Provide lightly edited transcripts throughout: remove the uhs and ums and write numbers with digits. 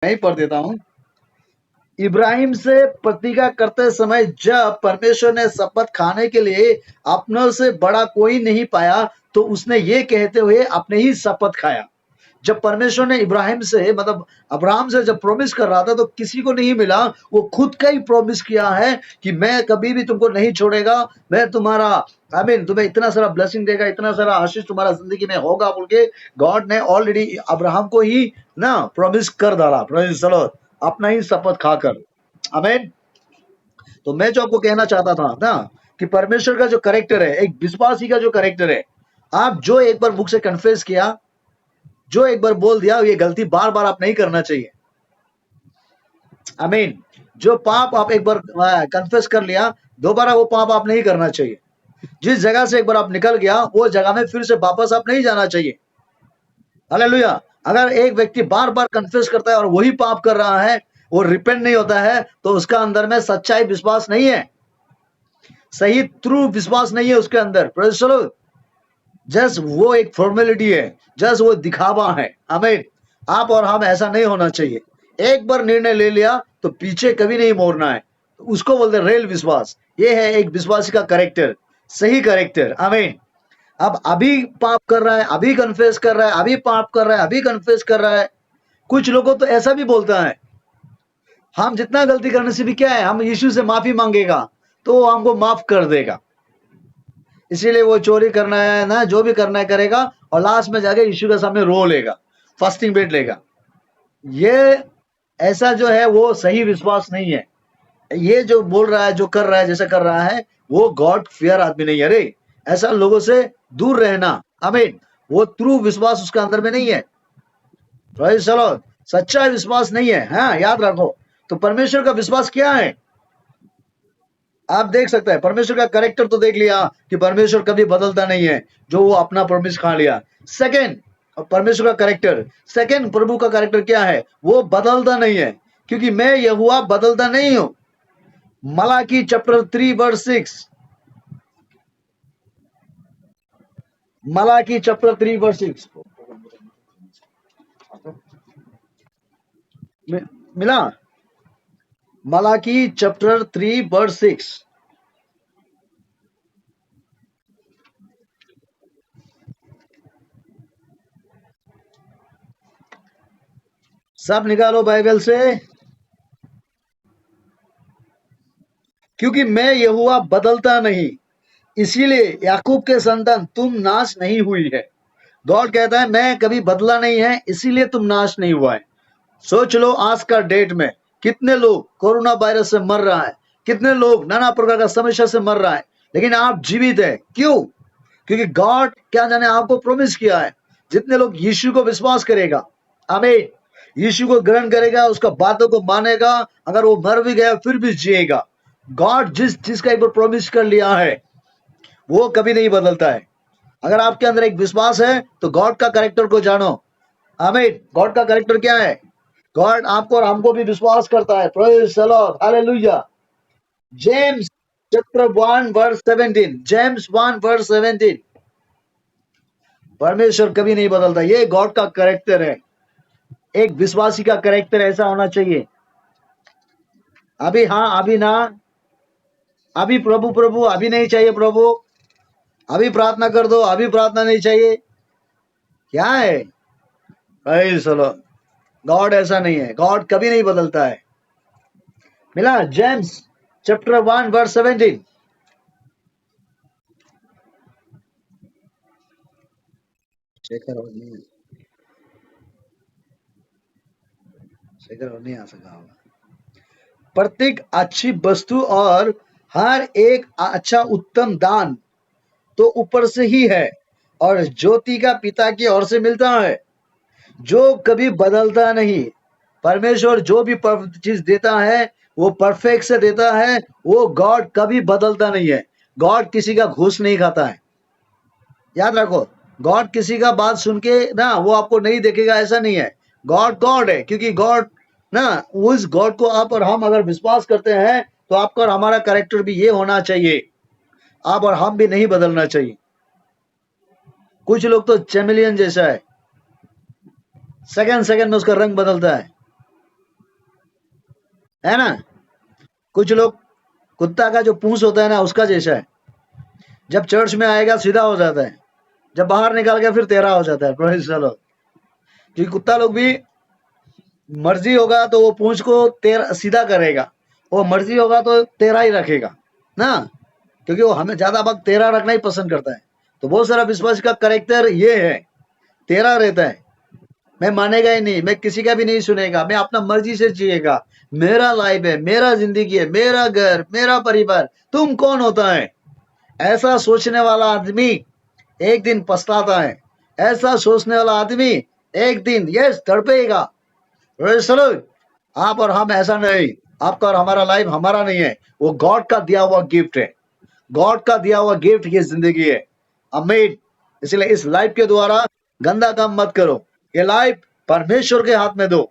मैं ही पढ़ देता हूँ। इब्राहिम से प्रतिज्ञा करते समय जब परमेश्वर ने शपथ खाने के लिए अपनों से बड़ा कोई नहीं पाया, तो उसने ये कहते हुए अपने ही शपथ खाया। जब परमेश्वर ने इब्राहिम से मतलब अब्राहम से जब प्रॉमिस कर रहा था, तो किसी को नहीं मिला। वो खुद का ही प्रॉमिस किया है कि मैं कभी भी तुमको नहीं छोड़ेगा, मैं तुम्हारा आमीन, तुम्हें इतना सारा ब्लेसिंग देगा, इतना सारा आशीष तुम्हारा जिंदगी में होगा बोल के गॉड ने ऑलरेडी अब्राहम को ही ना प्रॉमिस कर डाला। प्रेज़ द लॉर्ड, अपना ही शपथ खाकर। आमीन। तो मैं जो आपको कहना चाहता था ना कि परमेश्वर का जो करेक्टर है, एक विश्वासी का जो करेक्टर है, आप जो एक बार मुख से कन्फेस किया, जो एक बार बोल दिया, ये गलती बार बार आप नहीं करना चाहिए। आमीन। जो पाप आप एक बार कन्फेस कर लिया, दोबारा वो पाप आप नहीं करना चाहिए। जिस जगह से एक बार आप निकल गया, वो जगह में फिर से वापस आप नहीं जाना चाहिए। हालेलुया। अगर एक व्यक्ति बार बार कन्फेस करता है और वही पाप कर रहा है, वो रिपेंट नहीं होता है, तो उसका अंदर में सच्चाई विश्वास नहीं है, सही ट्रू विश्वास नहीं है उसके अंदर। Praise the Lord. जस्ट वो एक फॉर्मेलिटी है, जस्ट वो दिखावा है। आमीन। आप और हम ऐसा नहीं होना चाहिए। एक बार निर्णय ले लिया तो पीछे कभी नहीं मोड़ना है। उसको बोलते हैं रेल विश्वास। ये है एक विश्वासी का कैरेक्टर, सही कैरेक्टर। आमीन। अब अभी पाप कर रहा है, अभी कन्फेस कर रहा है, अभी पाप कर रहा है, अभी कन्फेस कर रहा है। कुछ लोगों तो ऐसा भी बोलता है, हम जितना गलती करने से भी क्या है, हम यीशु से माफी मांगेगा तो वो हमको माफ कर देगा। इसीलिए वो चोरी करना है ना, जो भी करना है करेगा, और लास्ट में जाके यीशु के सामने रो लेगा, फास्टिंग बैठ लेगा। ये ऐसा जो है वो सही विश्वास नहीं है। ये जो बोल रहा है, जो कर रहा है, जैसा कर रहा है, वो गॉड फियर आदमी नहीं है। अरे ऐसा लोगों से दूर रहना। आमीन। वो ट्रू विश्वास उसका अंदर में नहीं है। Praise the Lord. सच्चा विश्वास नहीं है। हाँ, याद रखो। तो परमेश्वर का विश्वास क्या है? आप देख सकते हैं, परमेश्वर का कैरेक्टर तो देख लिया कि परमेश्वर कभी बदलता नहीं है, जो वो अपना प्रॉमिस खा लिया। सेकंड, परमेश्वर का कैरेक्टर, सेकंड प्रभु का कैरेक्टर क्या है? वो बदलता नहीं है, क्योंकि मैं यहोवा बदलता नहीं हूं। मलाकी चैप्टर 3 वर्स 6। मलाकी चैप्टर 3 वर्स 6 मिला। मलाकी चैप्टर 3 वर्स 6। सब निकालो बाइबल से। क्योंकि मैं यहोवा बदलता नहीं, इसीलिए याकूब के संतान तुम नाश नहीं हुई है। गॉड कहता है मैं कभी बदला नहीं है, इसीलिए तुम नाश नहीं हुआ है। सोच लो आज का डेट में कितने लोग कोरोना वायरस से मर रहा है, कितने लोग नाना प्रकार का समस्या से मर रहा है, लेकिन आप जीवित है। क्यों? क्योंकि गॉड क्या जाने आपको प्रॉमिस किया है। जितने लोग यीशु को विश्वास करेगा, आमीन, यीशु को ग्रहण करेगा, उसका बातों को मानेगा, अगर वो मर भी गया फिर भी जिएगा। गॉड जिस चीज का एक बार प्रॉमिस कर लिया है, वो कभी नहीं बदलता है। अगर आपके अंदर एक विश्वास है तो गॉड का कैरेक्टर को जानो। आमीन। गॉड का कैरेक्टर क्या है? गॉड आपको और हमको भी विश्वास करता है। Praise the Lord. Hallelujah. James chapter 1 verse 17। James 1 verse 17। परमेश्वर कभी नहीं बदलता, ये गॉड का कैरेक्टर है। एक विश्वासी का कैरेक्टर ऐसा होना चाहिए। अभी हाँ, अभी ना, अभी प्रभु प्रभु, अभी नहीं चाहिए प्रभु, अभी प्रार्थना कर दो, अभी प्रार्थना नहीं चाहिए। क्या है? Praise the Lord. गॉड ऐसा नहीं है, गॉड कभी नहीं बदलता है। मिला जेम्स चैप्टर 1 वर्स 17। शेखर और नहीं, शेखर और नहीं आ सका होगा। प्रत्येक अच्छी वस्तु और हर एक अच्छा उत्तम दान तो ऊपर से ही है, और ज्योति का पिता की ओर से मिलता है, जो कभी बदलता नहीं। परमेश्वर जो भी चीज देता है वो परफेक्ट से देता है। वो गॉड कभी बदलता नहीं है। गॉड किसी का घूस नहीं खाता है। याद रखो, गॉड किसी का बात सुन के ना वो आपको नहीं देखेगा, ऐसा नहीं है। गॉड गॉड है, क्योंकि गॉड ना, उस गॉड को आप और हम अगर विश्वास करते हैं तो आपका और हमारा कैरेक्टर भी ये होना चाहिए। आप और हम भी नहीं बदलना चाहिए। कुछ लोग तो चैमेलियन जैसा है, सेकंड सेकंड में उसका रंग बदलता है। है ना। कुछ लोग कुत्ता का जो पूंछ होता है ना उसका जैसा है, जब चर्च में आएगा सीधा हो जाता है, जब बाहर निकाल के फिर तेरा हो जाता है। Praise the Lord. क्योंकि कुत्ता लोग भी मर्जी होगा तो वो पूंछ को तेरा सीधा करेगा, वो मर्जी होगा तो तेरा ही रखेगा ना, क्योंकि वो हमें ज्यादा वक्त तेरा रखना ही पसंद करता है। तो बहुत सारा विश्वास का करेक्टर ये है, तेरा रहता है। मैं मानेगा ही नहीं, मैं किसी का भी नहीं सुनेगा, मैं अपना मर्जी से जिएगा, मेरा लाइफ है, मेरा जिंदगी है, मेरा घर, मेरा परिवार, तुम कौन होता है। ऐसा सोचने वाला आदमी एक दिन पछताता है। ऐसा सोचने वाला आदमी एक दिन यस तड़पेगा। Praise the Lord। आप और हम ऐसा नहीं, आपका और हमारा लाइफ हमारा नहीं है, वो गॉड का दिया हुआ गिफ्ट है। गॉड का दिया हुआ गिफ्ट ये जिंदगी है। अमीन। इसलिए इस लाइफ के द्वारा गंदा काम मत करो, ये लाइफ परमेश्वर के हाथ में दो।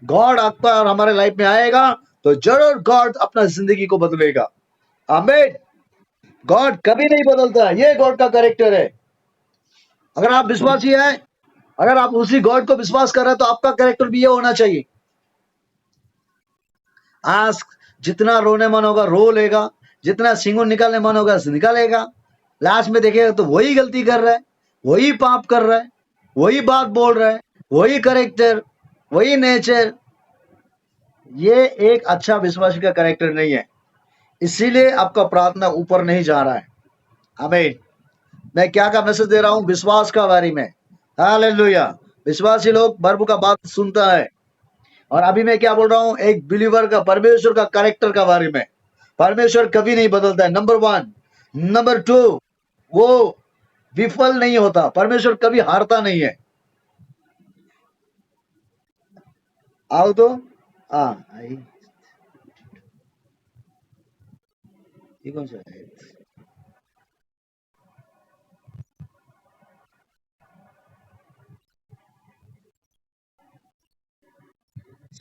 गॉड आपका और हमारे लाइफ में आएगा तो जरूर गॉड अपना जिंदगी को बदलेगा। आमीन। गॉड कभी नहीं बदलता, ये गॉड का कैरेक्टर है। अगर आप विश्वासी है, अगर आप उसी गॉड को विश्वास कर रहे हैं तो आपका कैरेक्टर भी ये होना चाहिए। आज जितना रोने मन होगा रो लेगा, जितना सिंगुर निकालने मन होगा निकालेगा। लास्ट में देखेगा तो वही गलती कर रहा है, वही पाप कर रहा है, वही बात बोल रहा है, वही करेक्टर, वही नेचर। ये एक अच्छा विश्वासी का करेक्टर नहीं है। इसीलिए आपका प्रार्थना ऊपर नहीं जा रहा है। आमीन। मैं क्या का मैसेज दे रहा हूं विश्वास का बारे में। हालेलुया। विश्वासी लोग प्रभु का बात सुनता है। और अभी मैं क्या बोल रहा हूं, एक बिलीवर का, परमेश्वर का कैरेक्टर का बारे में। परमेश्वर कभी नहीं बदलता है, नंबर 1। नंबर 2, वो विफल नहीं होता, परमेश्वर कभी हारता नहीं है। आओ तो आई, ये कौन सा है?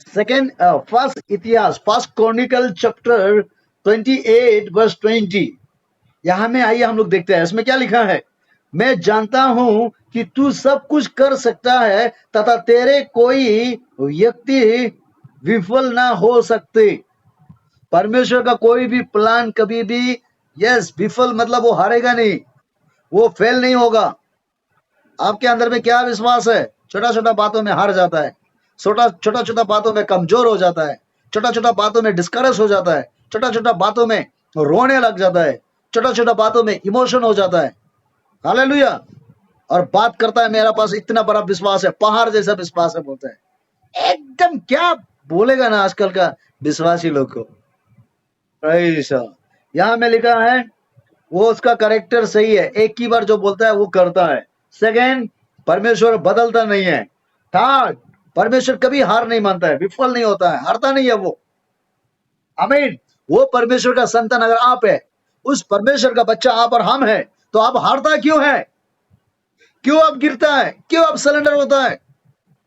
Second, first Chronicle chapter 28 verse 20। यहां में आइए हम लोग देखते हैं इसमें क्या लिखा है। मैं जानता हूं कि तू सब कुछ कर सकता है तथा तेरे कोई व्यक्ति विफल ना हो सकते। परमेश्वर का कोई भी प्लान कभी भी यस विफल मतलब वो हारेगा नहीं, वो फेल नहीं होगा। आपके अंदर में क्या विश्वास है? छोटा छोटा बातों में हार जाता है, छोटा छोटा छोटा बातों में कमजोर हो जाता है, छोटा छोटा बातों में डिस्करेज हो जाता है, छोटा छोटा बातों में रोने लग जाता है, छोटा छोटा बातों में इमोशन हो जाता है। हालेलुया। और बात करता है मेरा पास इतना बड़ा विश्वास है, पहाड़ जैसा विश्वास है, बोलता है एकदम। क्या बोलेगा ना आजकल का विश्वासी लोग को। ऐसा यहाँ में लिखा है वो उसका करेक्टर सही है, एक ही बार जो बोलता है वो करता है। सेकेंड, परमेश्वर बदलता नहीं है। थर्ड, परमेश्वर कभी हार नहीं मानता है, विफल नहीं होता है, हारता नहीं है वो। आमीन। वो परमेश्वर का संतान अगर आप है, उस परमेश्वर का बच्चा आप और हम है, तो आप हारता क्यों है? क्यों आप गिरता है? क्यों आप सिलेंडर होता है?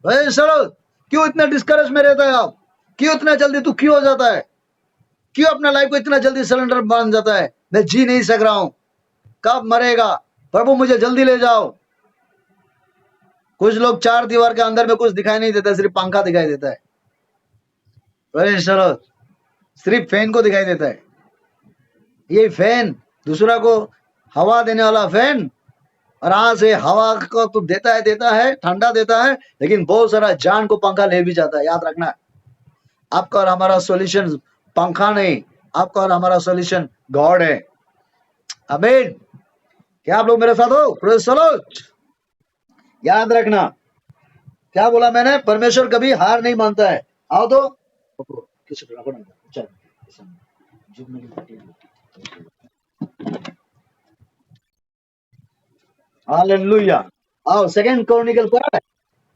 सरो, क्यों इतना डिस्करेज में रहता है आप? क्यों इतना जल्दी दुखी हो जाता है? क्यों अपना लाइफ को इतना जल्दी सिलेंडर बन जाता है? मैं जी नहीं सक रहा हूं, कब मरेगा प्रभु, मुझे जल्दी ले जाओ। कुछ लोग चार दीवार के अंदर में कुछ दिखाई नहीं देता, सिर्फ पंखा दिखाई देता है। चलो, सिर्फ फैन को दिखाई देता है। ये फैन दूसरा को हवा देने वाला फैन, और यहाँ से हवा को तो देता है, ठंडा देता है, लेकिन बहुत सारा जान को पंखा ले भी जाता है। याद रखना, आपका और हमारा सॉल्यूशन पंखा नहीं, आपका और हमारा सॉल्यूशन गॉड है। आमीन। क्या आप लोग मेरे साथ हो? Praise the Lord. याद रखना, क्या बोला मैंने? परमेश्वर कभी हार नहीं मानता है। आओ तो हालेलुया। आओ सेकंड क्रॉनिकल पर,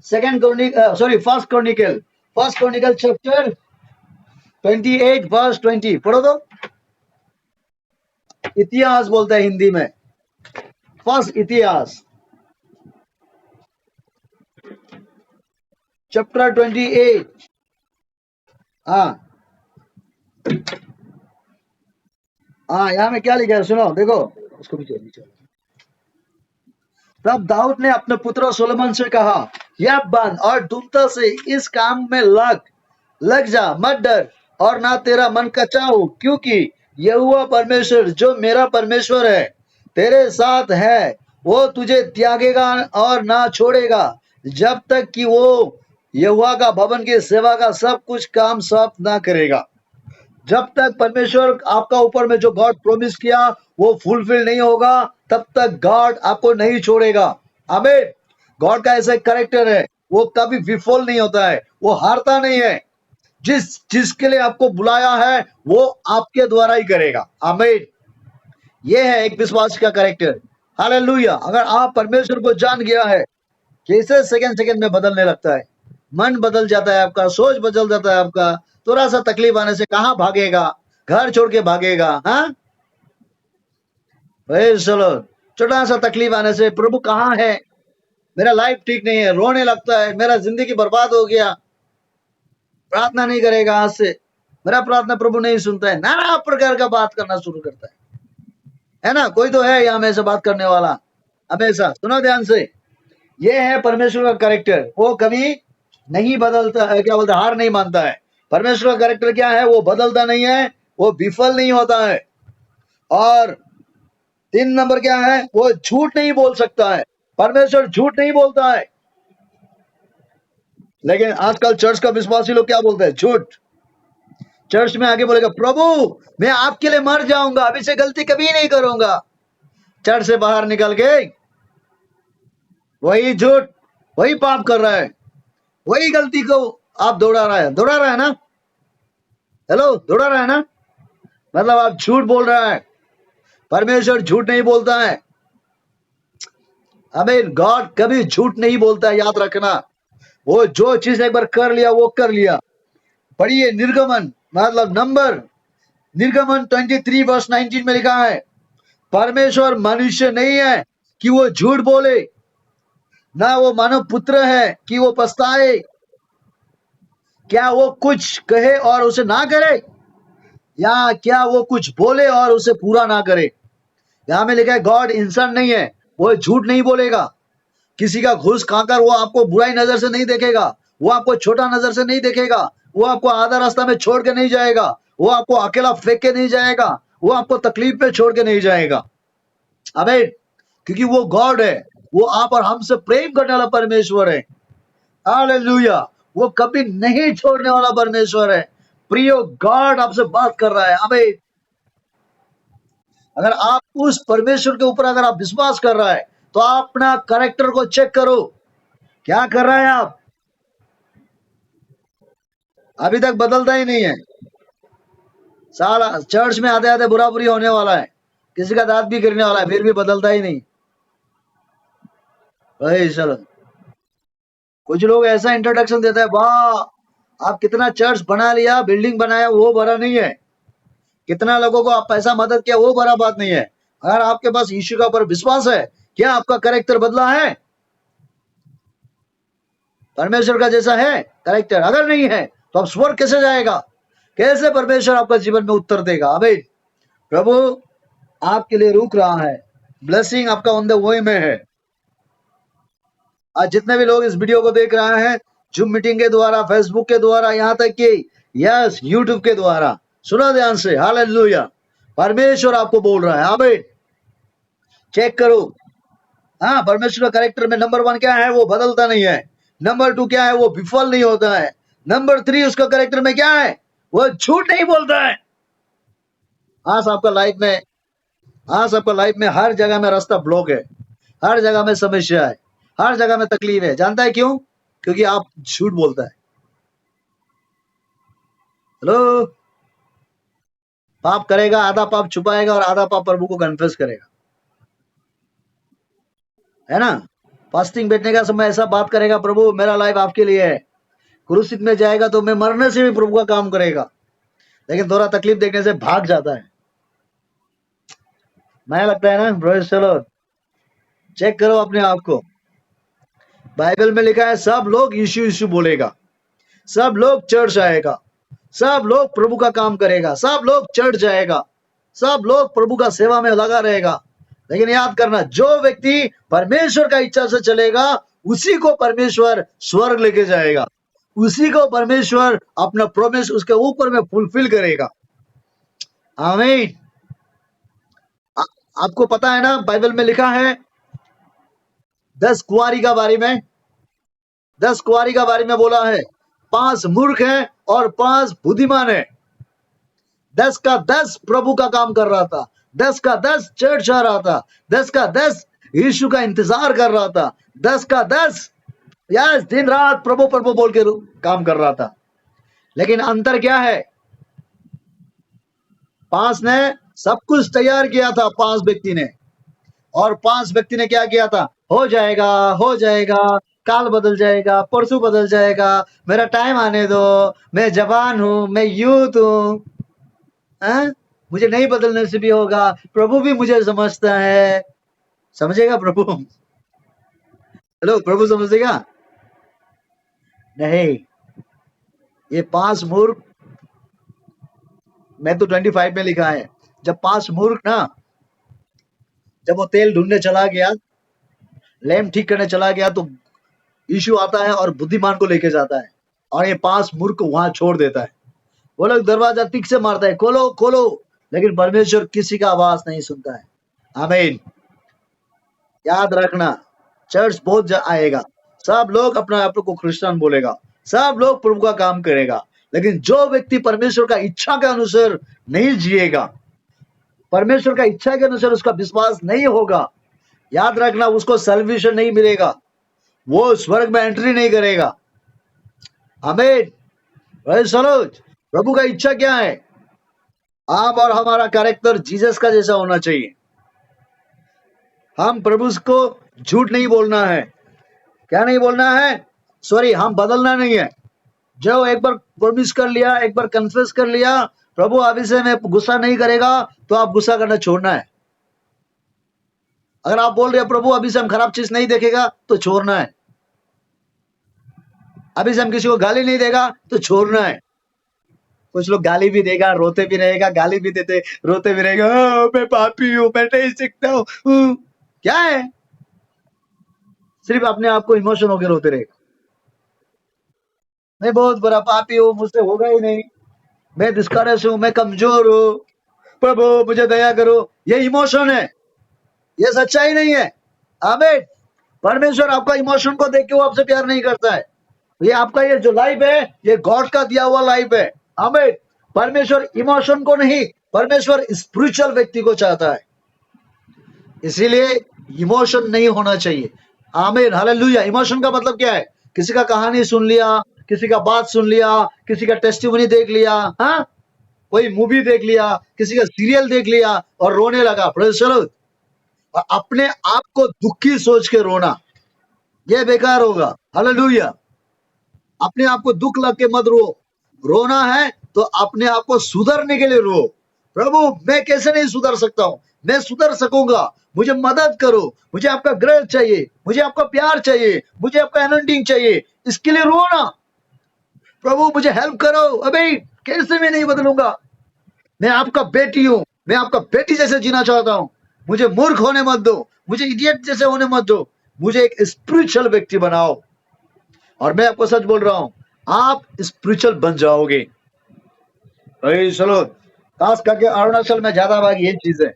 second Chronicle sorry first Chronicle chapter 28 verse 20 पढ़ो तो। इतिहास बोलता है हिंदी में, फर्स्ट इतिहास चैप्टर 28। हाँ हाँ, यहाँ में क्या लिखा है सुनो, देखो उसको भी नीचे। तब दाऊद ने अपने पुत्र सोलोमन से कहा, या बन और दुमता से इस काम में लग जा, मत डर, और ना तेरा मन कच्चा हो, क्योंकि यहोवा परमेश्वर जो मेरा परमेश्वर है तेरे साथ है। वो तुझे त्यागेगा और ना छोड़ेगा, जब तक कि वो यहोवा का भवन की सेवा का सब कुछ काम समाप्त ना करेगा। जब तक परमेश्वर आपका ऊपर में जो गॉड प्रॉमिस किया वो फुलफिल नहीं होगा, तब तक गॉड आपको नहीं छोड़ेगा। आमीन। गॉड का ऐसा कैरेक्टर है, वो कभी विफल नहीं होता है, वो हारता नहीं है। जिस जिसके लिए आपको बुलाया है वो आपके द्वारा ही करेगा। आमीन। ये है एक विश्वास का कैरेक्टर। हालेलुया। अगर आप परमेश्वर को जान गया है, कैसे सेकंड सेकंड में बदलने लगता है, मन बदल जाता है आपका, सोच बदल जाता है आपका। थोड़ा सा तकलीफ आने से कहाँ भागेगा, घर छोड़ के भागेगा। हाँ भाई चलो, छोटा सा तकलीफ आने से प्रभु कहाँ है, मेरा लाइफ ठीक नहीं है, रोने लगता है, मेरा जिंदगी बर्बाद हो गया, प्रार्थना नहीं करेगा आज से, मेरा प्रार्थना प्रभु नहीं सुनता है, नाना प्रकार का बात करना शुरू करता है ना। कोई तो है यहाँ में से बात करने वाला हमेशा। सुनो ध्यान से, ये है परमेश्वर का कैरेक्टर। वो कभी नहीं बदलता है, क्या बोलते हैं, हार नहीं मानता है। परमेश्वर का कैरेक्टर क्या है, वो बदलता नहीं है, वो विफल नहीं होता है। और 3 नंबर क्या है, वो झूठ नहीं बोल सकता है। परमेश्वर झूठ नहीं बोलता है। लेकिन आजकल चर्च का विश्वासी लोग क्या बोलते हैं, झूठ। चर्च में आगे बोलेगा प्रभु मैं आपके लिए मर जाऊंगा, अभी से गलती कभी नहीं करूंगा। चर्च से बाहर निकल के वही झूठ, वही पाप कर रहा है, वही गलती को आप दौड़ा रहा है ना। हेलो, दौड़ा रहा है ना, मतलब आप झूठ बोल रहा है। परमेश्वर झूठ नहीं बोलता है। आमीन। गॉड कभी झूठ नहीं बोलता है, याद रखना। वो जो चीज एक बार कर लिया वो कर लिया। पढ़िए निर्गमन, मतलब नंबर, निर्गमन 23 वर्ष 19 में लिखा है, परमेश्वर मनुष्य नहीं है कि वो झूठ बोले, ना वो मानव पुत्र है कि वो पछताए। क्या वो कुछ कहे और उसे ना करे, या क्या वो कुछ बोले और उसे पूरा ना करे। यहां में लिखा है गॉड इंसान नहीं है, वो झूठ नहीं बोलेगा। किसी का घूस खाकर वो आपको बुराई नजर से नहीं देखेगा, वो आपको छोटा नजर से नहीं देखेगा, वो आपको आधा रास्ता में छोड़ के नहीं जाएगा, वो आपको अकेला फेंक के नहीं जाएगा, वो आपको तकलीफ में छोड़ के नहीं जाएगा। अबे, क्योंकि वो गॉड है, वो आप और हमसे प्रेम करने वाला परमेश्वर है। हालेलुया। वो कभी नहीं छोड़ने वाला परमेश्वर है। प्रियो, गॉड आपसे बात कर रहा है। अबे, अगर आप उस परमेश्वर के ऊपर अगर आप विश्वास कर रहा है तो आप अपना कैरेक्टर को चेक करो, क्या कर रहा है आप। अभी तक बदलता ही नहीं है। साला चर्च में आते आते बुरा बुरी होने वाला है, किसी का दांत भी गिरने वाला है, फिर भी बदलता ही नहीं। भाई चलो, कुछ लोग ऐसा इंट्रोडक्शन देता है, वाह आप कितना चर्च बना लिया, बिल्डिंग बनाया, वो बड़ा नहीं है। कितना लोगों को आप पैसा मदद किया, वो बड़ा बात नहीं है। अगर आपके पास यीशु का ऊपर विश्वास है, क्या आपका कैरेक्टर बदला है, परमेश्वर का जैसा है कैरेक्टर। अगर नहीं है तो आप स्वर्ग कैसे जाएगा, कैसे परमेश्वर आपका जीवन में उत्तर देगा। अबे, प्रभु आपके लिए रुक रहा है, ब्लेसिंग आपका ऑन द वे में है। आज जितने भी लोग इस वीडियो को देख रहे हैं, जूम मीटिंग के द्वारा, फेसबुक के द्वारा, यहाँ तक कि यस यूट्यूब के द्वारा, सुनो ध्यान से। हालेलुया। परमेश्वर आपको बोल रहा है। आमीन। चेक करो। हाँ, परमेश्वर का कैरेक्टर में नंबर 1 क्या है, वो बदलता नहीं है। नंबर 2 क्या है, वो विफल नहीं होता है। नंबर 3 उसका कैरेक्टर में क्या है, वो झूठ नहीं बोलता है। आज आपका लाइफ में, आज आपका लाइफ में हर जगह में रास्ता ब्लॉक है, हर जगह में समस्या है, हर जगह में तकलीफ है। जानता है क्यों? क्योंकि आप झूठ बोलता है। हेलो, पाप करेगा, आधा पाप छुपाएगा और आधा पाप प्रभु को कन्फेस करेगा, है ना। फास्टिंग बैठने का समय ऐसा बात करेगा, प्रभु मेरा लाइफ आपके लिए है। क्रूसित में जाएगा तो मैं मरने से भी प्रभु का काम करेगा, लेकिन थोड़ा तकलीफ देखने से भाग जाता है। नया लगता है ना ब्रो। चलो चेक करो अपने आप को। बाइबल में लिखा है सब लोग यीशु यीशु बोलेगा, सब लोग चर्च आएगा, सब लोग प्रभु का काम करेगा, सब लोग चर्च जाएगा, सब लोग प्रभु का सेवा में लगा रहेगा। लेकिन याद करना, जो व्यक्ति परमेश्वर का इच्छा से चलेगा उसी को परमेश्वर स्वर्ग लेके जाएगा। उसी को परमेश्वर अपना प्रॉमिस उसके ऊपर में फुलफिल करेगा। आमीन। आपको पता है ना, बाइबल में लिखा है 10 कुंवारी का बारे में, 10 कुंवारी का बारे में बोला है, 5 मूर्ख हैं और 5 बुद्धिमान है। 10 का 10 प्रभु का काम कर रहा था, 10 का 10 चर्च जा रहा था, 10 का 10 यीशु का इंतजार कर रहा था, 10 का 10 यस दिन रात प्रभु प्रभु बोल के काम कर रहा था। लेकिन अंतर क्या है? 5 ने सब कुछ तैयार किया था, 5 व्यक्ति ने, और 5 व्यक्ति ने क्या किया था? हो जाएगा, हो जाएगा, काल बदल जाएगा, परसों बदल जाएगा, मेरा टाइम आने दो, मैं जवान हूं, मैं यूथ हूं, मुझे नहीं बदलने से भी होगा, प्रभु भी मुझे समझता है। समझेगा प्रभु? हेलो, प्रभु समझेगा? नहीं, ये 5 मूर्ख, मैं तो 25 में लिखा है, जब 5 मूर्ख ना, जब वो तेल ढूंढने चला गया, लैम्प ठीक करने चला गया, तो यीशु आता है और बुद्धिमान को लेके जाता है, और ये 5 मूर्ख को वहां छोड़ देता है। वो लोग दरवाजा टिक से मारता है, खोलो खोलो, लेकिन परमेश्वर किसी का आवाज नहीं सुनता है। आमीन। याद रखना, चर्च बहुत आएगा, सब लोग अपना आप को क्रिश्चियन बोलेगा, सब लोग प्रभु का काम करेगा, लेकिन जो व्यक्ति परमेश्वर का इच्छा के अनुसार नहीं जिएगा, परमेश्वर का इच्छा के अनुसार उसका विश्वास नहीं होगा, याद रखना उसको सल्वेशन नहीं मिलेगा, वो स्वर्ग में एंट्री नहीं करेगा। आमीन। प्रभु का इच्छा क्या है? आप और हमारा कैरेक्टर जीसस का जैसा होना चाहिए। हम प्रभु को झूठ नहीं बोलना है। क्या नहीं बोलना है? सॉरी, हम बदलना नहीं है। जो एक बार प्रॉमिस कर लिया, एक बार कन्फेस कर लिया, प्रभु अभी से मैं गुस्सा नहीं करेगा, तो आप गुस्सा करना छोड़ना है। अगर आप बोल रहे हैं प्रभु अभी से हम खराब चीज नहीं देखेगा, तो छोड़ना है। अभी से हम किसी को गाली नहीं देगा, तो छोड़ना है। कुछ लोग गाली भी देगा, रोते भी रहेगा, गाली भी देते, रोते भी रहेगा, मैं पापी हूं, मैं नहीं सीखता हूं। क्या है? सिर्फ अपने आप को इमोशन होकर रोते रहेगा, मैं बहुत बड़ा पापी हूं, मुझसे होगा ही नहीं, मैं डिस्करेज हूं, मैं कमजोर हूं, प्रभु मुझे दया करो। ये इमोशन है, ये सच्चाई नहीं है। आमीन। परमेश्वर आपका इमोशन को देख के वो आपसे प्यार नहीं करता है। ये आपका ये जो लाइफ है, ये गॉड का दिया हुआ लाइफ है। आमीन। परमेश्वर इमोशन को नहीं, परमेश्वर स्पिरिचुअल व्यक्ति को चाहता है, इसीलिए इमोशन नहीं होना चाहिए। आमीन, हालेलुया। इमोशन का मतलब क्या है? किसी का कहानी सुन लिया, किसी का बात सुन लिया, किसी का टेस्टिमनी देख लिया, हाँ, कोई मूवी देख लिया, किसी का सीरियल देख लिया और रोने लगा। Praise the Lord. और अपने आप को दुखी सोच के रोना, यह बेकार होगा। हालेलुया। अपने आप को दुख लग के मत रो। रोना है तो अपने आप को सुधरने के लिए रो। प्रभु मैं कैसे नहीं सुधर सकता हूं, मैं सुधर सकूंगा, मुझे मदद करो, मुझे आपका ग्रह चाहिए, मुझे आपका प्यार चाहिए, मुझे आपका एनोइंटिंग चाहिए, इसके लिए रोना। प्रभु मुझे हेल्प करो, अभी कैसे मैं नहीं बदलूंगा, मैं आपका बेटी हूं, मैं आपका बेटी जैसे जीना चाहता हूं, मुझे मूर्ख होने मत दो, मुझे इडियट जैसे होने मत दो, मुझे एक स्पिरिचुअल व्यक्ति बनाओ। और मैं आपको सच बोल रहा हूं, आप स्पिरिचुअल बन जाओगे। चलो, खास करके अरुणाचल में ज्यादा भाग ये चीज है।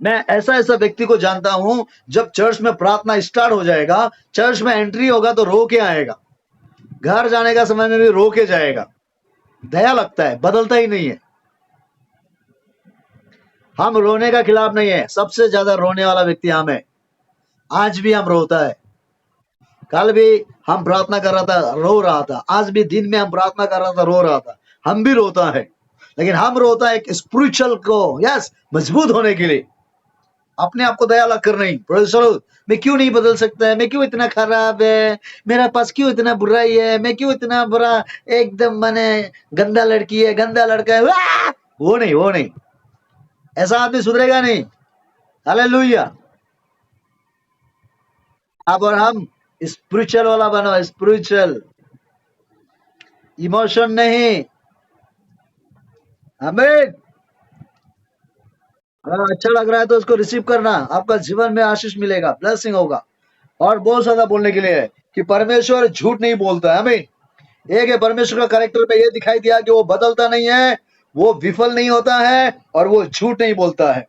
मैं ऐसा ऐसा व्यक्ति को जानता हूं, जब चर्च में प्रार्थना स्टार्ट हो जाएगा, चर्च में एंट्री होगा तो रो के आएगा, घर जाने का समय में भी रो के जाएगा। दया लगता है, बदलता ही नहीं है। हम रोने का खिलाफ नहीं है, सबसे ज्यादा रोने वाला व्यक्ति हम है। आज भी हम रोता है, कल भी हम प्रार्थना कर रहा था, रो रहा था, आज भी दिन में हम प्रार्थना कर रहा था, रो रहा था। हम भी रोता है, लेकिन हम रोता है एक स्पिरिचुअल को यस मजबूत होने के लिए, अपने आप को दया लग कर नहीं। Praise the Lord. मैं क्यों नहीं बदल सकता है, मैं क्यों इतना खराब है, मेरा पास क्यों इतना बुराई है, मैं क्यों इतना बुरा, एकदम मैंने गंदा लड़की है, गंदा लड़का है, वो नहीं, वो नहीं, ऐसा आदमी सुधरेगा नहीं। हालेलुया। अब और हम स्पिरिचुअल वाला बनो, स्पिरिचुअल, इमोशन नहीं। आमीन। अगर अच्छा लग रहा है तो उसको रिसीव करना, आपका जीवन में आशीष मिलेगा, ब्लेसिंग होगा। और बहुत ज्यादा बोलने के लिए है कि परमेश्वर झूठ नहीं बोलता है। हमें एक है परमेश्वर का कैरेक्टर पे ये दिखाई दिया कि वो बदलता नहीं है, वो विफल नहीं होता है और वो झूठ नहीं बोलता है।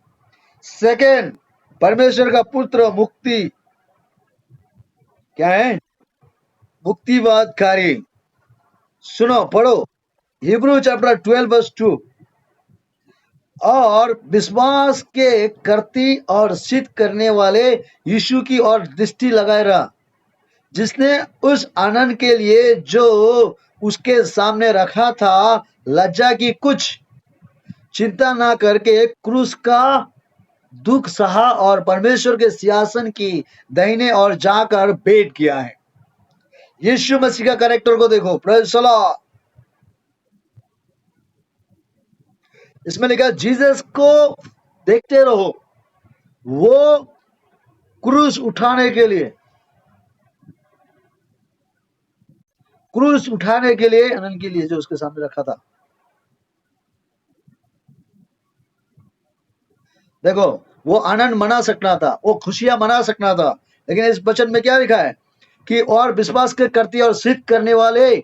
सेकेंड, परमेश्वर का पुत्र मुक्ति क्या है? मुक्तिवादकारी। सुनो, पढ़ो हिब्रू चैप्टर 12 वर्स 2। और विश्वास के करती और सिद्ध करने वाले यीशु की ओर दृष्टि लगाए रहा, जिसने उस आनंद के लिए जो उसके सामने रखा था लज्जा की कुछ चिंता ना करके क्रूस का दुख सहा और परमेश्वर के सिंहासन की दाहिने ओर जाकर बैठ गया है। यीशु मसीह का कैरेक्टर को देखो, प्रेज़ द लॉर्ड। इसमें लिखा है जीसस को देखते रहो, वो क्रूस उठाने के लिए आनंद के लिए जो उसके सामने रखा था। देखो, वो आनंद मना सकना था, वो खुशियां मना सकना था, लेकिन इस वचन में क्या लिखा है कि और विश्वास के करती और सिद्ध करने वाले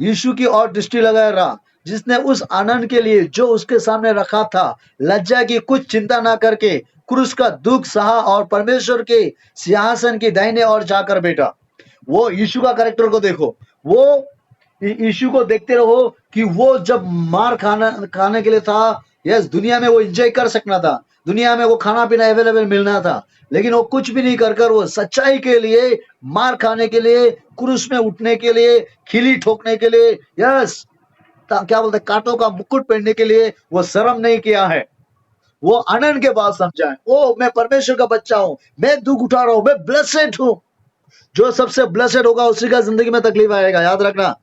यीशु की ओर दृष्टि लगाए रहा, जिसने उस आनंद के लिए जो उसके सामने रखा था लज्जा की कुछ चिंता ना करके क्रूस का दुख सहा और परमेश्वर के सिंहासन की दाहिने ओर जाकर बैठा। वो यीशु का कैरेक्टर को देखो, वो यीशु को देखते रहो कि वो जब मार खाने के लिए था, यस, दुनिया में वो एंजॉय कर सकना था, दुनिया में वो खाना पीना अवेलेबल मिलना था, लेकिन वो कुछ भी नहीं कर वो सच्चाई के लिए, मार खाने के लिए, क्रूस में उठने के लिए, खिली ठोकने के लिए, यस, क्या बोलते कांटों का मुकुट पहनने के लिए वो शर्म नहीं किया है। वो आनंद के बाद समझा है, ओ मैं परमेश्वर का बच्चा हूं, मैं दुख उठा रहा हूं, मैं ब्लेसेड हूं। जो सबसे ब्लेसेड होगा उसी का जिंदगी में तकलीफ आएगा, याद रखना।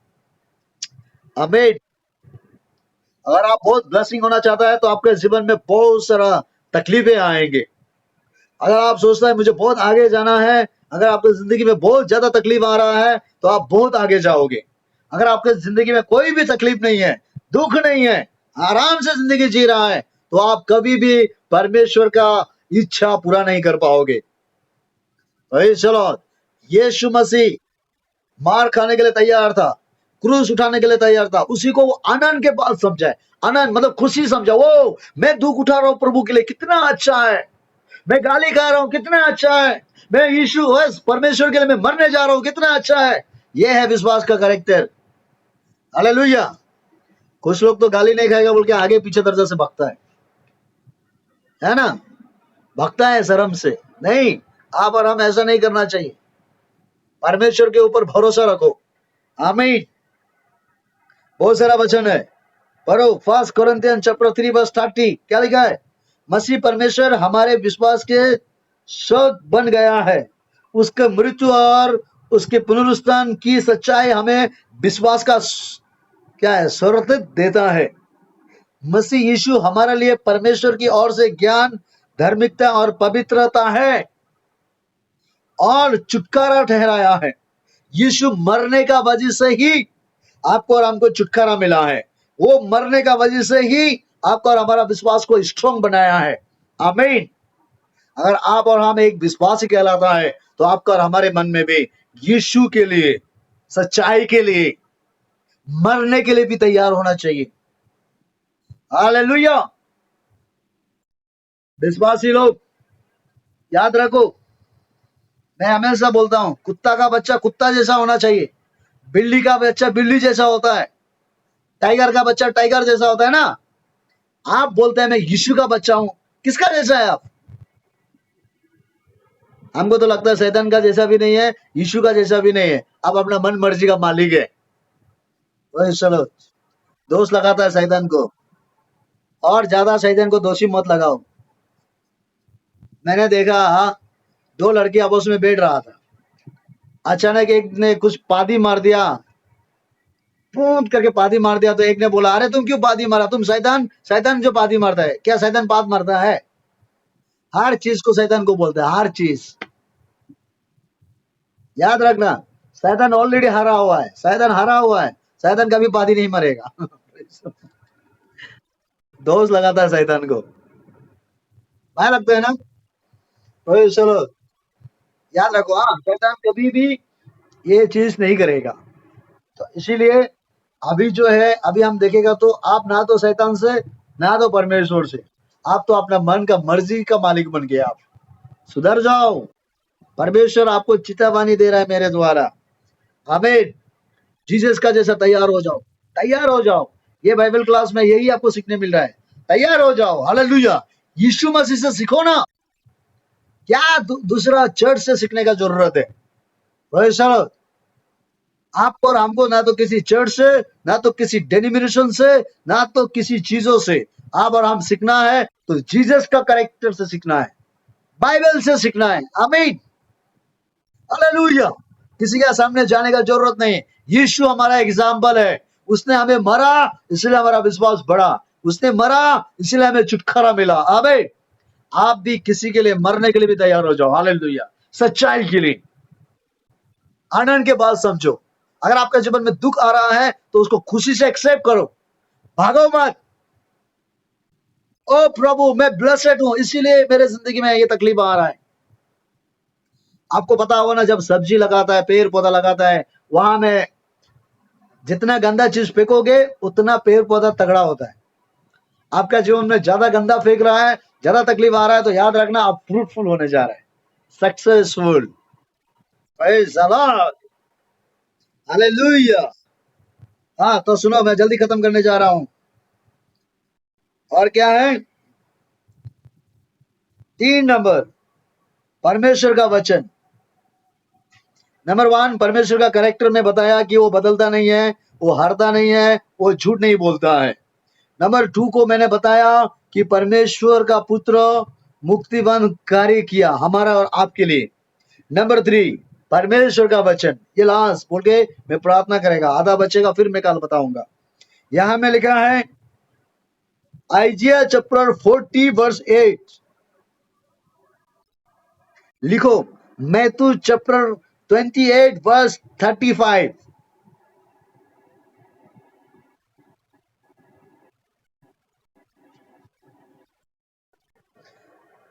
आमीन। अगर आप बहुत ब्लेसिंग होना चाहता है तो आपके जीवन में बहुत सारा तकलीफें आएंगे। अगर आप सोचता है मुझे बहुत आगे जाना है, अगर आपकी जिंदगी में बहुत ज्यादा तकलीफ आ रहा है तो आप बहुत आगे जाओगे। अगर आपके जिंदगी में कोई भी तकलीफ नहीं है, दुख नहीं है, आराम से जिंदगी जी रहा है, तो आप कभी भी परमेश्वर का इच्छा पूरा नहीं कर पाओगे। भाई चलो, यीशु मसीह मार खाने के लिए तैयार था, क्रूस उठाने के लिए तैयार था, उसी को वो आनंद के बाद समझा है। आनंद मतलब खुशी समझा, वो मैं दुख उठा रहा हूं प्रभु के लिए, कितना अच्छा है। मैं गाली खा रहा हूं, कितना अच्छा है। मैं यीशु परमेश्वर के लिए मैं मरने जा रहा हूं, कितना अच्छा है। यह है विश्वास का कैरेक्टर। हालेलुया। कुछ लोग तो गाली नहीं खाएगा बोल के आगे पीछे दर्जा से भागता है ना, भागता है शर्म से। नहीं, आप और हम ऐसा नहीं करना चाहिए। परमेश्वर के ऊपर भरोसा रखो। आमीन। बहुत सारा वचन है, पढ़ो। फर्स्ट कोरिन्थियन चैप्टर 3 वर्स 30 क्या लिखा है? मसीह परमेश्वर हमारे विश्वास के स्रोत बन गया है, उसके मृत्यु और उसके पुनरुत्थान की सच्चाई हमें विश्वास का क्या है, स्रोत देता है। मसीह यीशु हमारे लिए परमेश्वर की ओर से ज्ञान, धार्मिकता और पवित्रता है और छुटकारा ठहराया है। यीशु मरने का वजह से ही आपको और हमको छुटकारा मिला है। वो मरने का वजह से ही आपको और हमारा विश्वास को स्ट्रॉन्ग बनाया है। आमीन। अगर आप और हम एक विश्वासी कहलाता है तो आपका और हमारे मन में भी यीशु के लिए, सच्चाई के लिए, मरने के लिए भी तैयार होना चाहिए। हालेलुया। विश्वासी लोग याद रखो, मैं हमेशा बोलता हूं, कुत्ता का बच्चा कुत्ता जैसा होना चाहिए, बिल्ली का बच्चा बिल्ली जैसा होता है, टाइगर का बच्चा टाइगर जैसा होता है ना। आप बोलते हैं मैं यीशु का बच्चा हूं, किसका जैसा है आप? हमको तो लगता है शैतान का जैसा भी नहीं है, यीशु का जैसा भी नहीं है। आप अपना मन मर्जी का मालिक है। वही चलो, दोष लगाता है शैतान को, और ज्यादा शैतान को दोषी मत लगाओ। मैंने देखा, दो लड़की आपस में बैठ रहा था, अचानक एक ने कुछ पादी मार दिया, पूंत करके पादी मार दिया, तो एक ने बोला अरे तुम क्यों पादी मारा, तुम शैतान, शैतान जो पादी मारता है क्या, शैतान पाद मारता है? हर चीज को शैतान को बोलता है, हर चीज। याद रखना, शैतान ऑलरेडी हारा हुआ है, शैतान हारा हुआ है, शैतान कभी पादी नहीं मरेगा। दोष लगाता है शैतान को, भाई लगता है ना। ओए चलो, याद रखो, हाँ, शैतान कभी भी ये चीज नहीं करेगा। तो इसीलिए अभी जो है, अभी हम देखेगा तो आप ना तो शैतान से, ना तो परमेश्वर से, आप तो अपना मन का मर्जी का मालिक बन गए। आप सुधर जाओ। परमेश्वर आपको चेतावनी दे रहा है मेरे द्वारा। आमीन। जीसस का जैसा तैयार हो जाओ, तैयार हो जाओ। ये बाइबल क्लास में यही आपको सीखने मिल रहा है। तैयार हो जाओ। हालेलुया। यीशु मसीह से सीखो ना। क्या दूसरा चर्च से सीखने का जरूरत है? प्रेज़ आपको और हमको ना तो किसी चर्च से, ना तो किसी डेनिमिनेशन से, ना तो किसी चीजों से आप और हम सीखना है तो जीसस का कैरेक्टर से सीखना है, बाइबल से सीखना है। आमीन। हालेलुया। किसी के सामने जाने का जरूरत नहीं। यीशु हमारा एग्जाम्पल है। उसने हमें मरा, इसलिए हमारा विश्वास बढ़ा। उसने मरा, इसलिए हमें छुटकारा मिला। आमीन। आप भी किसी के लिए मरने के लिए भी तैयार हो जाओ। हालेलुया। सच्चाई के लिए आनंद के बाद समझो। अगर आपके जीवन में दुख आ रहा है तो उसको खुशी से एक्सेप्ट करो, भागो मत। ओ प्रभु, मैं ब्लेसेड हूं, इसीलिए मेरे जिंदगी में ये तकलीफ आ रहा है। आपको पता होगा ना, जब सब्जी लगाता है, पेड़ पौधा लगाता है, वहां में जितना गंदा चीज फेंकोगे उतना पेड़ पौधा तगड़ा होता है। आपका जीवन में ज्यादा गंदा फेंक रहा है, ज्यादा तकलीफ आ रहा है, तो याद रखना आप फ्रूटफुल होने जा रहे हैं, successful. Praise the Lord. Hallelujah. हाँ, तो सुनो, मैं जल्दी खत्म करने जा रहा हूं। और क्या है? 3 नंबर, परमेश्वर का वचन। नंबर 1, परमेश्वर का कैरेक्टर में बताया कि वो बदलता नहीं है, वो हारता नहीं है, वो झूठ नहीं बोलता है। नंबर 2 को मैंने बताया कि परमेश्वर का पुत्र मुक्तिवन कार्य किया हमारा और आपके लिए। नंबर 3, परमेश्वर का वचन। ये लास्ट बोल के मैं प्रार्थना करेगा, आधा बचेगा, फिर मैं कल बताऊंगा। यहां में लिखा है आइजिया चैप्टर 40 वर्स 8। लिखो, Matthew chapter 28 verse 35।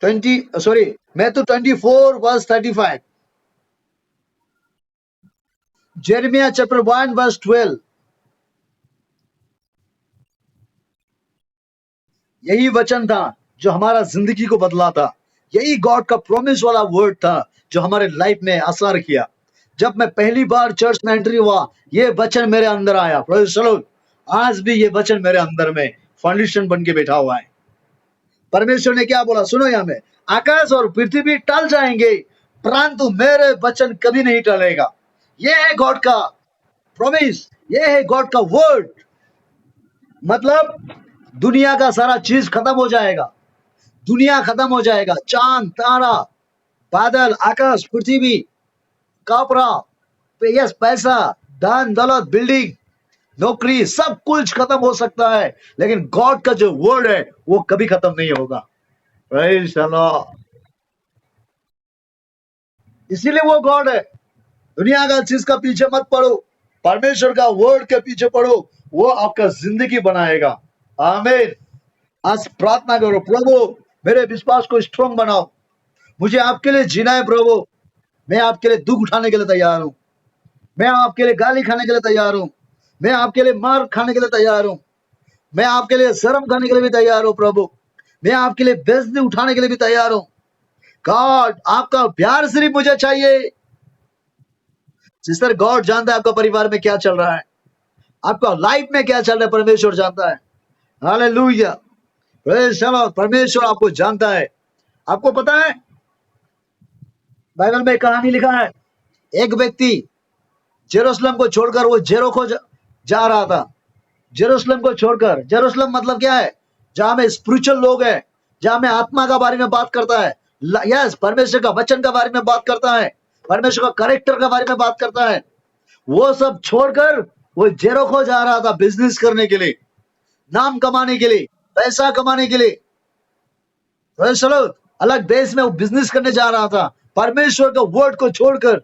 24 verse 35। Jeremiah chapter 1 verse 12। यही वचन था जो हमारा जिंदगी को बदला था। यही गॉड का प्रॉमिस वाला वर्ड था जो हमारे लाइफ में असर किया। जब मैं पहली बार चर्च में एंट्री हुआ, ये वचन मेरे अंदर आया। Praise the Lord. आज भी ये वचन मेरे अंदर में फाउंडेशन बन के बैठा हुआ है। परमेश्वर ने क्या बोला सुनो, यहां में आकाश और पृथ्वी टल जाएंगे परंतु मेरे वचन कभी नहीं टलेगा। ये है गॉड का प्रॉमिस, ये है गॉड का वर्ड। मतलब दुनिया का सारा चीज खत्म हो जाएगा, दुनिया खत्म हो जाएगा, चांद तारा, बादल, आकाश, पृथ्वी, कपड़ा, यस, पैसा, धन दौलत, बिल्डिंग, नौकरी, सब कुछ खत्म हो सकता है, लेकिन गॉड का जो वर्ड है वो कभी खत्म नहीं होगा। Praise the Lord. इसीलिए वो गॉड है। दुनिया का चीज का पीछे मत पड़ो, परमेश्वर का वर्ड के पीछे पड़ो, वो आपका जिंदगी बनाएगा। आमीन। आज प्रार्थना करो, प्रभु मेरे विश्वास को स्ट्रांग बनाओ, मुझे आपके लिए जीना है प्रभु। मैं आपके लिए दुख उठाने के लिए तैयार हूं, मैं आपके लिए गाली खाने के लिए तैयार हूं, मैं आपके लिए मार खाने के लिए तैयार हूं, मैं आपके लिए शर्म खाने के लिए भी तैयार हूं प्रभु, मैं आपके लिए बेइज्जती उठाने के लिए भी तैयार हूं। गॉड, आपका प्यार सिर्फ मुझे चाहिए। सिस्टर, गॉड जानता है आपका परिवार में क्या चल रहा है, आपका लाइफ में क्या चल रहा है, परमेश्वर जानता है। हालेलुया। Praise the Lord. परमेश्वर आपको जानता है। आपको पता है बाइबल में एक कहानी लिखा है, एक व्यक्ति जेरूशलेम को छोड़कर वो जेरिको जा रहा था। जेरूशलेम को छोड़कर, जेरूशलेम मतलब क्या है? जहां में स्पिरिचुअल लोग हैं, जहां में आत्मा का बारे में बात करता है, यस, परमेश्वर का वचन का बारे में बात करता है, परमेश्वर का कैरेक्टर के बारे में बात करता है। वो सब छोड़कर वो जेरिको जा रहा था बिजनेस करने के लिए, नाम कमाने के लिए, पैसा कमाने के लिए। चलो, अलग देश में वो बिजनेस करने जा रहा था, परमेश्वर का वर्ड को छोड़कर,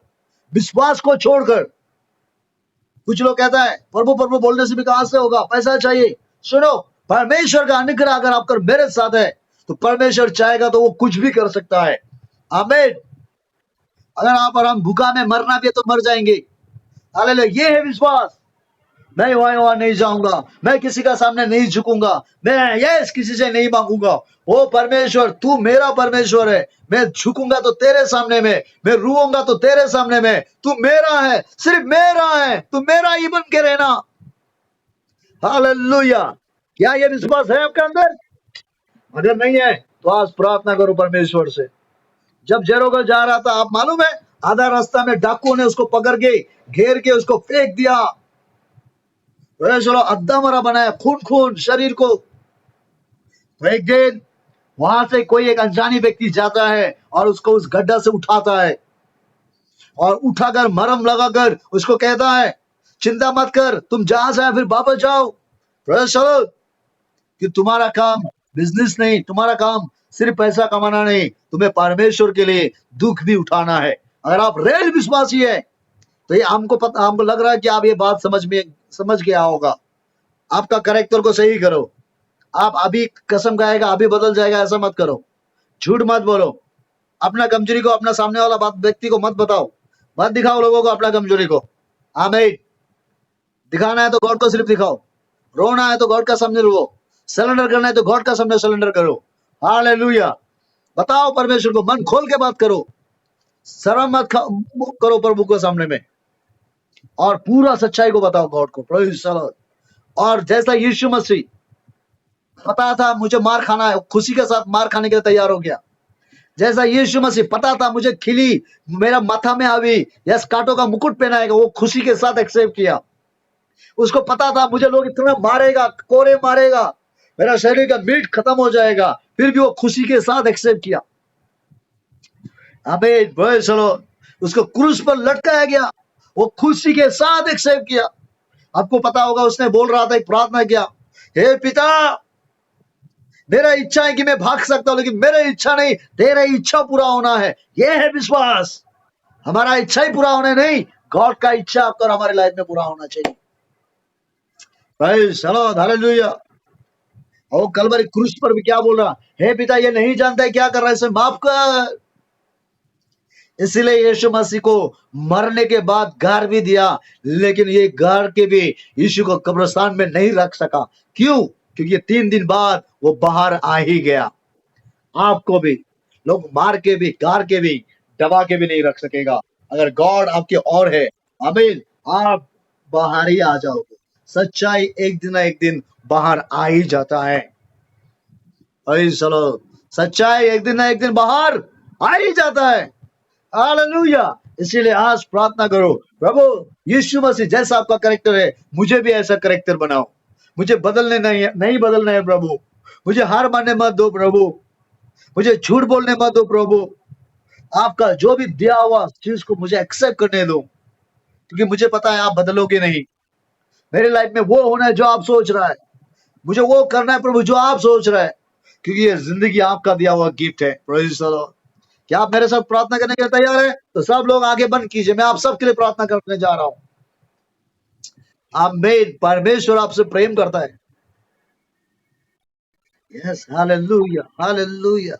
विश्वास को छोड़कर। कुछ लोग कहता है प्रभु प्रभु बोलने से भी कहां से होगा, पैसा चाहिए। सुनो, परमेश्वर का अनुग्रह अगर आपका मेरे साथ है तो परमेश्वर चाहेगा तो वो कुछ भी कर सकता है। आमीन। अगर आप और हम भूखा में मरना भी है तो मर जाएंगे। हालेलुया, ये है विश्वास। मैं वहां नहीं जाऊंगा, मैं किसी का सामने नहीं झुकूंगा, मैं यस किसी से नहीं मांगूंगा। ओ परमेश्वर, तू मेरा परमेश्वर है, मैं झुकूंगा तो तेरे सामने में, मैं रोऊंगा तो तेरे सामने में। तू मेरा है, सिर्फ मेरा है, तू मेरा ही बन के रहना। हालेलुया। क्या ये विश्वास है आपके अंदर? अगर नहीं है तो आज प्रार्थना करो परमेश्वर से। जब जेरोगल जा रहा था, आप मालूम है, आधा रास्ता में डाकुओं ने उसको पकड़ के घेर के उसको फेंक दिया। चलो अद्धा मरा बनाया, खून खून शरीर को। तो एक दिन वहां से कोई एक अनजानी व्यक्ति जाता है और उसको उस गड्ढा से उठाता है और उठाकर मरहम लगाकर उसको कहता है, चिंता मत कर, तुम जहां से आए फिर वापस जाओ। चलो कि तुम्हारा काम बिजनेस नहीं, तुम्हारा काम सिर्फ पैसा कमाना नहीं, तुम्हें परमेश्वर के लिए दुख भी उठाना है। अगर आप रेल विश्वासी है तो ये हमको पता, हमको लग रहा है कि आप ये बात समझ गया होगा। आपका करेक्टर को सही करो। आप अभी कसम खाएगा अभी बदल जाएगा ऐसा मत करो। झूठ मत बोलो। अपना कमजोरी को अपना सामने वाला बात व्यक्ति को मत बताओ। मत दिखाओ लोगों को अपना कमजोरी को। आमीन। दिखाना है तो गॉड को सिर्फ दिखाओ। रोना है तो गॉड का सामने रो। सरेंडर करना है तो गॉड का सामने सरेंडर करो। हालेलुया। बताओ परमेश्वर को, मन खोल के बात करो। शर्म मत करो प्रभु को सामने में, और पूरा सच्चाई को बताओ गॉड को। Praise the Lord. और जैसा यीशु मसीह पता था मुझे मार खाना है, खुशी के साथ मार खाने के लिए तैयार हो गया। जैसा यीशु मसीह पता था मुझे खिली मेरा माथा में अभी यस कांटों का मुकुट पहनाएगा, वो खुशी के साथ एक्सेप्ट किया। उसको पता था मुझे लोग इतना मारेगा, कोरे मारेगा, मेरा शरीर का मीट खत्म हो जाएगा, फिर भी वो खुशी के साथ एक्सेप्ट किया। आमीन। Praise the Lord. उसको क्रूस पर लटकाया गया, वो खुशी के साथ एक्सेप्ट किया। आपको पता होगा उसने बोल रहा था, एक प्रार्थना किया, हे पिता, मेरा इच्छा है कि मैं भाग सकता हूं, लेकिन मेरा इच्छा नहीं, तेरा इच्छा पूरा होना है। यह है विश्वास। हमारा इच्छा ही पूरा होना नहीं, गॉड का इच्छा आपका और हमारे लाइफ में पूरा होना चाहिए। Praise the Lord. हालेलुया। और कलवरी क्रूस पर भी क्या बोल रहा, हे पिता, ये नहीं जानता है क्या कर रहा है, इसे माफ कर। इसीलिए यीशु मसीह को मरने के बाद गार भी दिया, लेकिन ये गार के भी यीशु को कब्रिस्तान में नहीं रख सका। क्यों? क्योंकि 3 दिन बाद वो बाहर आ ही गया। आपको भी लोग मार के भी, गार के भी, दबा के भी नहीं रख सकेगा। अगर गॉड आपके और है, आमीन, आप बाहर ही आ जाओगे। सच्चाई एक दिन ना एक दिन बाहर आ ही जाता है। चलो, सच्चाई एक दिन ना एक दिन बाहर आ ही जाता है। हालेलुया। इसीलिए आज प्रार्थना करो, प्रभु यीशु मसीह जैसा आपका करेक्टर है, मुझे भी ऐसा करेक्टर बनाओ। मुझे बदलने नहीं बदलना है प्रभु। मुझे हार मानने मत दो प्रभु। मुझे झूठ बोलने मत दो प्रभु। आपका जो भी दिया हुआ चीज को मुझे एक्सेप्ट करने दो, क्योंकि मुझे पता है आप बदलोगे नहीं। मेरे लाइफ में वो होना है जो आप सोच रहा है, मुझे वो करना है प्रभु जो आप सोच रहे हैं, क्योंकि ये जिंदगी आपका दिया हुआ गिफ्ट है। Praise the Lord. क्या आप मेरे साथ प्रार्थना करने के लिए तैयार है? तो सब लोग आगे बंद कीजिए, मैं आप सबके लिए प्रार्थना करने जा रहा हूँ। आमीन। परमेश्वर आपसे प्रेम करता है। Yes, hallelujah, hallelujah.